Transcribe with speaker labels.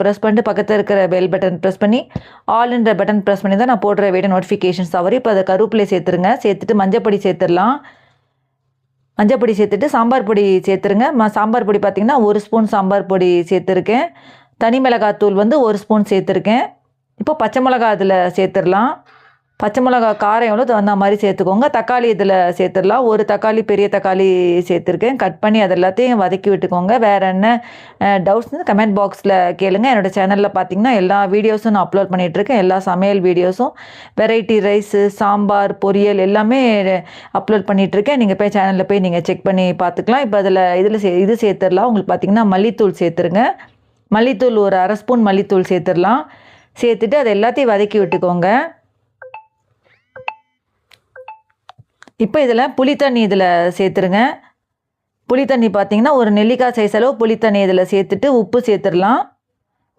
Speaker 1: Press பண்ணிட்டு பக்கத்தில் இருக்கிற பெல் பட்டன் ப்ரெஸ் பண்ணி ஆல்ன்ற பட்டன் ப்ரெஸ் பண்ணி தான் நான் போடுற வீடியோ நோட்டிஃபிகேஷன்ஸ் வரும். இப்போ அதை கருவேப்பிலை சேர்த்துருங்க. சேர்த்துட்டு மஞ்சப்பொடி சேர்த்துடலாம். மஞ்சப்பொடி சேர்த்துட்டு சாம்பார் பொடி சேர்த்துருங்க. சாம்பார் பொடி பார்த்திங்கன்னா 1 ஸ்பூன் சாம்பார் பொடி சேர்த்துருக்கேன். தனி மிளகாத்தூள் வந்து 1 ஸ்பூன் சேர்த்துருக்கேன். இப்போ பச்சை மிளகா அதில் சேர்த்துடலாம். பச்சை மிளகா காரம் எவ்வளோ தகுந்த மாதிரி சேர்த்துக்கோங்க. தக்காளி இதில் சேர்த்துடலாம். 1 தக்காளி பெரிய தக்காளி சேர்த்துருக்கேன். கட் பண்ணி அது எல்லாத்தையும் வதக்கி விட்டுக்கோங்க. வேறு என்ன டவுட்ஸ் கமெண்ட் பாக்ஸில் கேளுங்க. என்னோடய சேனலில் பார்த்தீங்கன்னா எல்லா வீடியோஸும் நான் அப்லோட் பண்ணிகிட்ருக்கேன். எல்லா சமையல் வீடியோஸும் வெரைட்டி ரைஸு, சாம்பார், பொரியல் எல்லாமே அப்லோட் பண்ணிகிட்ருக்கேன். நீங்கள் போய் சேனலில் போய் நீங்கள் செக் பண்ணி பார்த்துக்கலாம். இப்போ இது சேர்த்துடலாம். உங்களுக்கு பார்த்தீங்கன்னா மல்லித்தூள் சேர்த்துருங்க. மல்லித்தூள் 1 1/2 ஸ்பூன் மல்லித்தூள் சேர்த்துடலாம். சேர்த்துட்டு அது எல்லாத்தையும் வதக்கி விட்டுக்கோங்க. இப்போ இதில் புளித்தண்ணி இதில் சேர்த்துருங்க. புளித்தண்ணி பார்த்தீங்கன்னா 1 நெல்லிக்காய் சைஸ் அளவு புளித்தண்ணி இதில் சேர்த்துட்டு உப்பு சேர்த்துடலாம்.